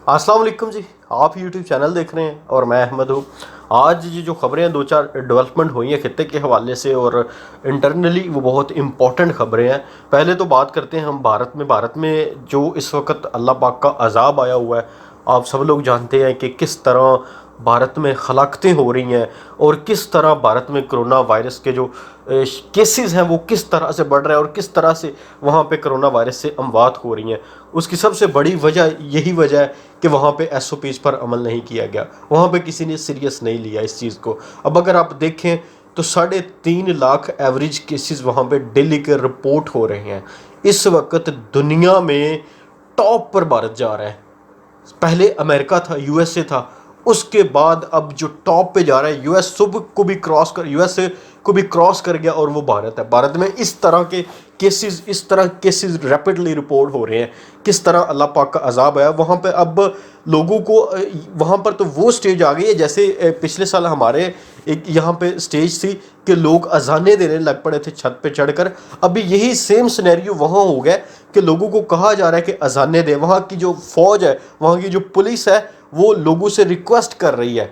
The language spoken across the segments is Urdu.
السلام علیکم جی، آپ یوٹیوب چینل دیکھ رہے ہیں اور میں احمد ہوں۔ آج یہ جو خبریں ہیں، دو چار ڈیولپمنٹ ہوئی ہیں خطے کے حوالے سے اور انٹرنلی وہ بہت امپورٹنٹ خبریں ہیں۔ پہلے تو بات کرتے ہیں ہم بھارت میں جو اس وقت اللہ پاک کا عذاب آیا ہوا ہے۔ آپ سب لوگ جانتے ہیں کہ کس طرح بھارت میں ہلاکتیں ہو رہی ہیں اور کس طرح بھارت میں کرونا وائرس کے جو کیسز ہیں وہ کس طرح سے بڑھ رہے ہیں اور کس طرح سے وہاں پہ کرونا وائرس سے اموات ہو رہی ہیں۔ اس کی سب سے بڑی یہی وجہ ہے کہ وہاں پہ ایس او پیز پر عمل نہیں کیا گیا، وہاں پہ کسی نے سیریس نہیں لیا اس چیز کو۔ اب اگر آپ دیکھیں تو 3.5 لاکھ ایوریج کیسز وہاں پہ ڈیلی کے رپورٹ ہو رہے ہیں۔ اس وقت دنیا میں ٹاپ پر بھارت جا رہا ہے۔ پہلے امریکہ تھا، یو ایس اے تھا، اس کے بعد اب جو ٹاپ پہ جا رہا ہے یو ایس کو بھی کراس کر گیا اور وہ بھارت ہے۔ بھارت میں اس طرح کیسز ریپڈلی رپورٹ ہو رہے ہیں، کس طرح اللہ پاک کا عذاب آیا وہاں پہ۔ اب لوگوں کو وہاں پر تو وہ سٹیج آ گئی ہے جیسے پچھلے سال ہمارے ایک یہاں پہ سٹیج تھی کہ لوگ اذانیں دینے لگ پڑے تھے چھت پہ چڑھ کر۔ ابھی یہی سیم سینیریو وہاں ہو گیا کہ لوگوں کو کہا جا رہا ہے کہ اذانیں دیں۔ وہاں کی جو فوج ہے، وہاں کی جو پولیس ہے، وہ لوگوں سے ریکویسٹ کر رہی ہے،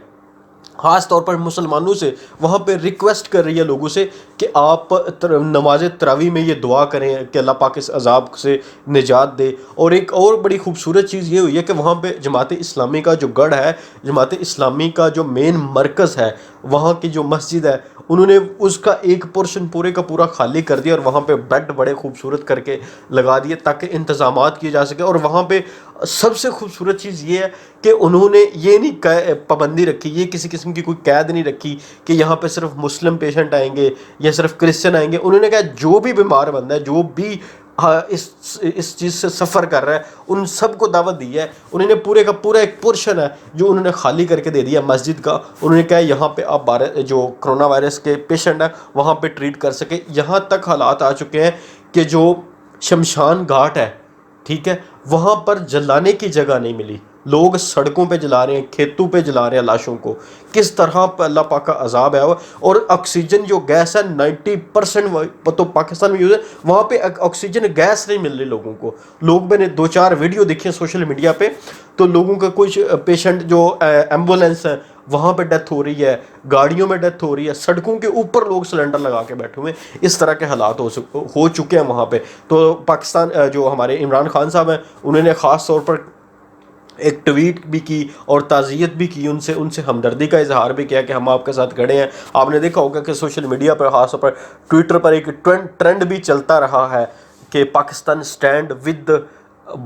خاص طور پر مسلمانوں سے وہاں پہ ریکویسٹ کر رہی ہے لوگوں سے کہ آپ نماز تراویح میں یہ دعا کریں کہ اللہ پاک اس عذاب سے نجات دے۔ اور ایک اور بڑی خوبصورت چیز یہ ہوئی ہے کہ وہاں پہ جماعت اسلامی کا جو گڑھ ہے، جماعت اسلامی کا جو مین مرکز ہے، وہاں کی جو مسجد ہے، انہوں نے اس کا ایک پورشن پورے کا پورا خالی کر دیا اور وہاں پہ بیڈ بڑے خوبصورت کر کے لگا دیے تاکہ انتظامات کیے جا سکے۔ اور وہاں پہ سب سے خوبصورت چیز یہ ہے کہ انہوں نے یہ نہیں پابندی رکھی، یہ کسی قسم کی کوئی قید نہیں رکھی کہ یہاں پہ صرف مسلم پیشنٹ آئیں گے یا صرف کرسچن آئیں گے۔ انہوں نے کہا جو بھی بیمار بندہ ہے، جو بھی اس چیز سے سفر کر رہا ہے، ان سب کو دعوت دی ہے۔ انہوں نے پورے کا پورا ایک پورشن ہے جو انہوں نے خالی کر کے دے دیا مسجد کا۔ انہوں نے کہا یہاں پہ آپ جو کرونا وائرس کے پیشنٹ ہیں وہاں پہ ٹریٹ کر سکے۔ یہاں تک حالات آ چکے ہیں کہ جو شمشان گھاٹ ہے، ٹھیک ہے، وہاں پر جلانے کی جگہ نہیں ملی، لوگ سڑکوں پہ جلا رہے ہیں، کھیتوں پہ جلا رہے ہیں لاشوں کو۔ کس طرح پہ اللہ پاک کا عذاب ہے۔ اور آکسیجن جو گیس ہے 90% تو پاکستان میں یوز ہے، وہاں پہ آکسیجن گیس نہیں مل رہی لوگوں کو۔ میں نے 2-4 ویڈیو دیکھی ہیں سوشل میڈیا پہ، تو لوگوں کا کچھ پیشنٹ جو ایمبولینس ہیں وہاں پہ ڈیتھ ہو رہی ہے، گاڑیوں میں ڈیتھ ہو رہی ہے، سڑکوں کے اوپر لوگ سلنڈر لگا کے بیٹھے ہوئے ہیں۔ اس طرح کے حالات ہو چکے ہیں وہاں پہ۔ تو پاکستان جو ہمارے عمران خان صاحب ہیں، انہوں نے خاص طور پر ایک ٹویٹ بھی کی اور تعزیت بھی کی، ان سے ہمدردی کا اظہار بھی کیا کہ ہم آپ کے ساتھ کھڑے ہیں۔ آپ نے دیکھا ہوگا کہ سوشل میڈیا پر، خاص طور پر ٹویٹر پر ایک ٹرینڈ بھی چلتا رہا ہے کہ Pakistan stand with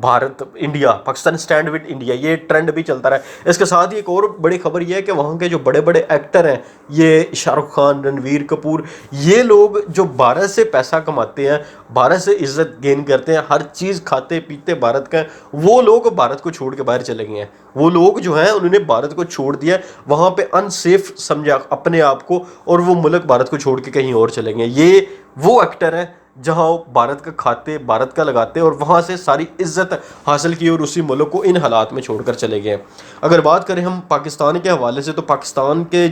Bharat India, Pakistan stand with India, یہ ٹرینڈ بھی چلتا رہا ہے۔ اس کے ساتھ ہی ایک اور بڑی خبر یہ ہے کہ وہاں کے جو بڑے بڑے ایکٹر ہیں، یہ شاہ رخ خان، رنویر کپور، یہ لوگ جو بھارت سے پیسہ کماتے ہیں، بھارت سے عزت گین کرتے ہیں، ہر چیز کھاتے پیتے بھارت کا ہیں، وہ لوگ بھارت کو چھوڑ کے باہر چلے گئے ہیں۔ وہ لوگ جو ہیں انہوں نے بھارت کو چھوڑ دیا، وہاں پہ ان سیف سمجھا اپنے آپ کو، اور وہ ملک بھارت کو چھوڑ کے کہیں اور چلے گئے۔ یہ وہ ایکٹر ہیں جہاں بھارت کا کھاتے، بھارت کا لگاتے اور وہاں سے ساری عزت حاصل کی اور اسی ملک کو ان حالات میں چھوڑ کر چلے گئے۔ اگر بات کریں ہم پاکستان کے حوالے سے، تو پاکستان کے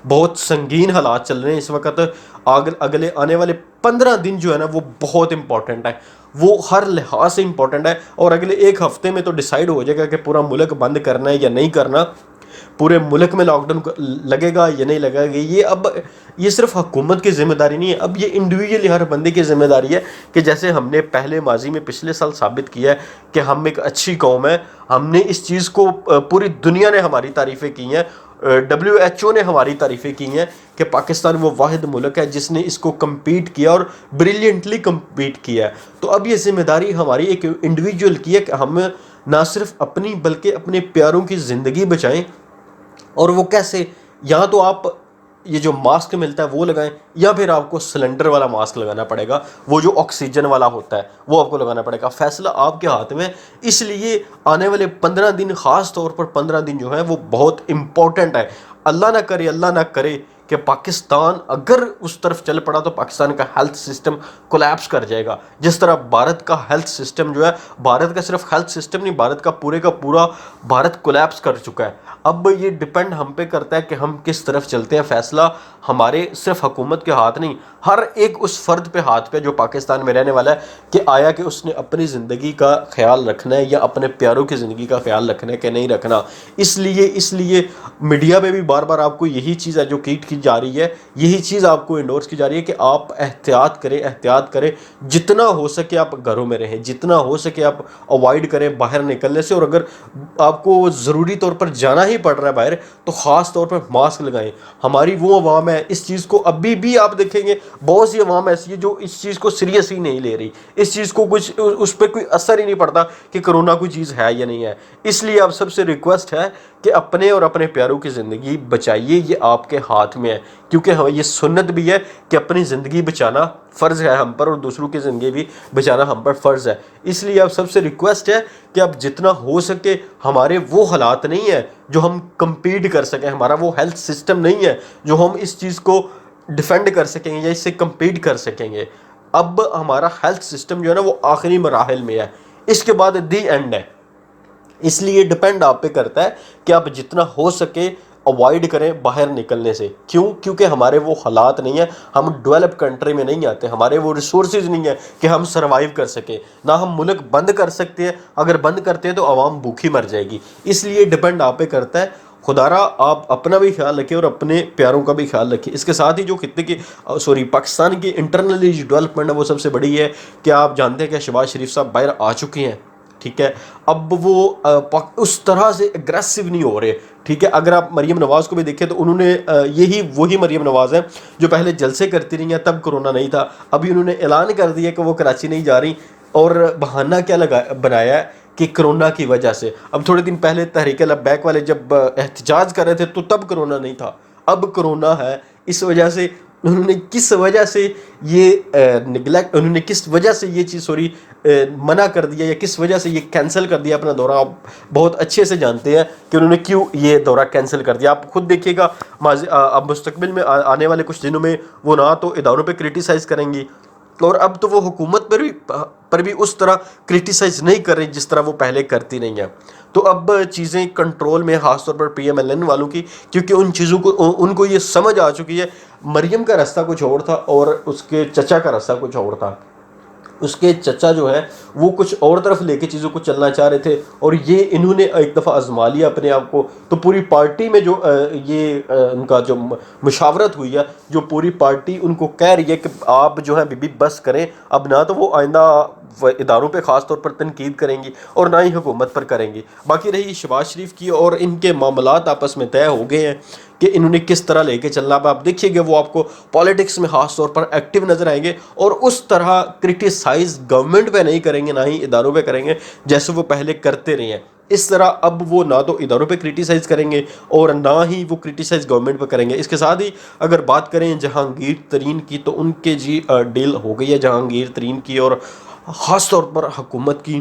بہت سنگین حالات چل رہے ہیں اس وقت۔ اگلے آنے والے 15 دن جو ہے نا وہ بہت امپورٹنٹ ہے، وہ ہر لحاظ سے امپورٹنٹ ہے۔ اور اگلے ایک ہفتے میں تو ڈیسائیڈ ہو جائے گا کہ پورا ملک بند کرنا ہے یا نہیں کرنا، پورے ملک میں لاک ڈاؤن لگے گا یا نہیں لگے گا۔ یہ صرف حکومت کی ذمہ داری نہیں ہے، اب یہ انڈیویجولی ہر بندے کی ذمہ داری ہے کہ جیسے ہم نے پہلے ماضی میں پچھلے سال ثابت کیا ہے کہ ہم ایک اچھی قوم ہے، ہم نے اس چیز کو، پوری دنیا نے ہماری تعریفیں کی ہیں، WHO نے ہماری تعریفیں کی ہیں کہ پاکستان وہ واحد ملک ہے جس نے اس کو کمپیٹ کیا اور بریلینٹلی کمپیٹ کیا ہے۔ تو اب یہ ذمہ داری ہماری ایک انڈیویجول کی ہے کہ ہم نہ صرف اپنی بلکہ اپنے پیاروں کی زندگی بچائیں۔ اور وہ کیسے؟ یا تو آپ یہ جو ماسک ملتا ہے وہ لگائیں، یا پھر آپ کو سلنڈر والا ماسک لگانا پڑے گا، وہ جو آکسیجن والا ہوتا ہے وہ آپ کو لگانا پڑے گا۔ فیصلہ آپ کے ہاتھ میں۔ اس لیے آنے والے 15 دن، خاص طور پر 15 دن جو ہیں وہ بہت امپورٹنٹ ہے۔ اللہ نہ کرے کہ پاکستان اگر اس طرف چل پڑا تو پاکستان کا ہیلتھ سسٹم کولیپس کر جائے گا. جس طرح بھارت کا ہیلتھ سسٹم جو ہے، بھارت کا صرف ہیلتھ سسٹم نہیں، بھارت کا پورا بھارت کولیپس کر چکا ہے. اب یہ ڈپینڈ ہم پہ کرتا ہے کہ ہم کس طرف چلتے ہیں. فیصلہ ہمارے صرف حکومت کے ہاتھ نہیں، ہر ایک اس فرد پہ ہاتھ پہ جو پاکستان میں رہنے والا ہے کہ آیا کہ اس نے اپنی زندگی کا خیال رکھنا ہے یا اپنے پیاروں کی زندگی کا خیال رکھنا ہے کہ نہیں رکھنا. اس لیے میڈیا میں بھی بار بار آپ کو یہی چیز ایجوکیٹ کی جا رہی ہے، یہی چیز آپ کو انڈورس کی جا رہی ہے کہ آپ احتیاط کریں، جتنا ہو سکے آپ گھروں میں رہیں، جتنا ہو سکے آپ اوائڈ کریں باہر نکلنے سے، اور اگر آپ کو ضروری طور پر جانا ہی پڑ رہا ہے باہر تو خاص طور پر ماسک لگائیں. ہماری وہ عوام ہے اس چیز کو ابھی بھی آپ دیکھیں گے بہت سی عوام ایسی ہے جو اس چیز کو سیریس ہی نہیں لے رہی، اس چیز کو کچھ اس پہ کوئی اثر ہی نہیں پڑتا کہ کرونا کوئی چیز ہے یا نہیں ہے. اس لیے آپ سب سے ریکویسٹ ہے کہ اپنے اور اپنے پیاروں کی زندگی بچائیے، یہ آپ کے ہاتھ میں ہے، کیونکہ یہ سنت بھی ہے کہ اپنی زندگی بچانا فرض ہے ہم پر اور دوسروں کی زندگی بھی بچانا ہم پر فرض ہے. اس لیے آپ سب سے ریکویسٹ ہے کہ اب جتنا ہو سکے، ہمارے وہ حالات نہیں ہیں جو ہم کمپیٹ کر سکیں، ہمارا وہ ہیلتھ سسٹم نہیں ہے جو ہم اس چیز کو ڈیفینڈ کر سکیں گے یا اس سے کمپیٹ کر سکیں گے. اب ہمارا ہیلتھ سسٹم جو ہے نا وہ آخری مراحل میں ہے، اس کے بعد دی اینڈ ہے. اس لیے ڈپینڈ آپ پہ کرتا ہے کہ آپ جتنا ہو سکے اوائڈ کریں باہر نکلنے سے. کیونکہ ہمارے وہ حالات نہیں ہیں، ہم ڈیولپ کنٹری میں نہیں آتے، ہمارے وہ ریسورسز نہیں ہیں کہ ہم سروائیو کر سکیں، نہ ہم ملک بند کر سکتے ہیں. اگر بند کرتے ہیں تو عوام بھوکی مر جائے گی. اس لیے ڈپینڈ آپ پہ کرتا ہے. خدا را آپ اپنا بھی خیال رکھیں اور اپنے پیاروں کا بھی خیال رکھیں. اس کے ساتھ ہی جو خطے کی پاکستان کی انٹرنلی ڈیولپمنٹ ہے وہ سب سے بڑی ہے کہ آپ جانتے ہیں کہ شہباز شریف صاحب باہر آ چکے ہیں. ٹھیک ہے، اب وہ اس طرح سے اگریسو نہیں ہو رہے. ٹھیک ہے، اگر آپ مریم نواز کو بھی دیکھیں تو انہوں نے وہی مریم نواز ہے جو پہلے جلسے کرتی رہی ہیں، تب کرونا نہیں تھا. ابھی انہوں نے اعلان کر دیا کہ وہ کراچی نہیں جا رہی، اور بہانہ کیا بنایا ہے کہ کرونا کی وجہ سے. اب تھوڑے دن پہلے تحریک لبیک والے جب احتجاج کر رہے تھے تو تب کرونا نہیں تھا، اب کرونا ہے. اس وجہ سے انہوں نے کس وجہ سے یہ نگلیکٹ، انہوں نے کس وجہ سے یہ چیز منع کر دیا یا کس وجہ سے یہ کینسل کر دیا اپنا دورہ. آپ بہت اچھے سے جانتے ہیں کہ انہوں نے کیوں یہ دورہ کینسل کر دیا. آپ خود دیکھیے گا اب مستقبل میں آنے والے کچھ دنوں میں وہ نہ تو اداروں پہ کرٹیسائز کریں گی، اور اب تو وہ حکومت پر بھی اس طرح کرٹیسائز نہیں کر رہی جس طرح وہ پہلے کرتی نہیں ہیں. تو اب چیزیں کنٹرول میں، خاص طور پر پی ایم ایل این والوں کی، کیونکہ ان چیزوں کو ان کو یہ سمجھ آ چکی ہے. مریم کا راستہ کچھ اور تھا اور اس کے چچا کا راستہ کچھ اور تھا. اس کے چچا جو ہے وہ کچھ اور طرف لے کے چیزوں کو چلنا چاہ رہے تھے، اور یہ انہوں نے ایک دفعہ آزما لیا اپنے آپ کو. تو پوری پارٹی میں جو یہ ان کا جو مشاورت ہوئی ہے، جو پوری پارٹی ان کو کہہ رہی ہے کہ آپ جو ہیں بس کریں، اب نہ تو وہ آئندہ اداروں پہ خاص طور پر تنقید کریں گی اور نہ ہی حکومت پر کریں گی. باقی رہی شہباز شریف کی، اور ان کے معاملات آپس میں طے ہو گئے ہیں کہ انہوں نے کس طرح لے کے چلنا. اب آپ دیکھیے گا وہ آپ کو پالیٹکس میں خاص طور پر ایکٹیو نظر آئیں گے، اور اس طرح کرٹیسائز گورنمنٹ پہ نہیں کریں گے، نہ ہی اداروں پہ کریں گے جیسے وہ پہلے کرتے رہے ہیں. اس طرح اب وہ نہ تو اداروں پہ کرٹیسائز کریں گے اور نہ ہی وہ کرٹیسائز گورنمنٹ پہ کریں گے. اس کے ساتھ ہی اگر بات کریں جہانگیر ترین کی تو ان کے ڈیل ہو گئی ہے جہانگیر ترین کی، اور خاص طور پر حکومت کی.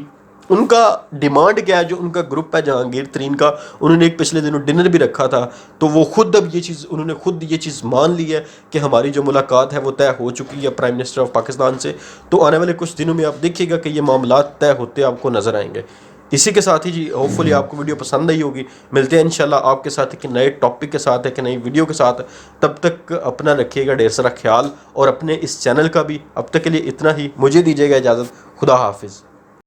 ان کا ڈیمانڈ کیا ہے، جو ان کا گروپ ہے جہانگیر ترین کا، انہوں نے ایک پچھلے دنوں ڈنر بھی رکھا تھا، تو وہ خود اب انہوں نے خود یہ چیز مان لی ہے کہ ہماری جو ملاقات ہے وہ طے ہو چکی ہے پرائم منسٹر آف پاکستان سے. تو آنے والے کچھ دنوں میں آپ دیکھیے گا کہ یہ معاملات طے ہوتے آپ کو نظر آئیں گے. اسی کے ساتھ ہی ہوپ فلی آپ کو ویڈیو پسند آئی ہوگی. ملتے ہیں انشاءاللہ آپ کے ساتھ ایک نئے ٹاپک کے ساتھ، ایک نئی ویڈیو کے ساتھ. تب تک اپنا رکھیے گا ڈھیر سارا خیال، اور اپنے اس چینل کا بھی. اب تک کے لیے اتنا ہی، مجھے دیجیے گا اجازت. خدا حافظ.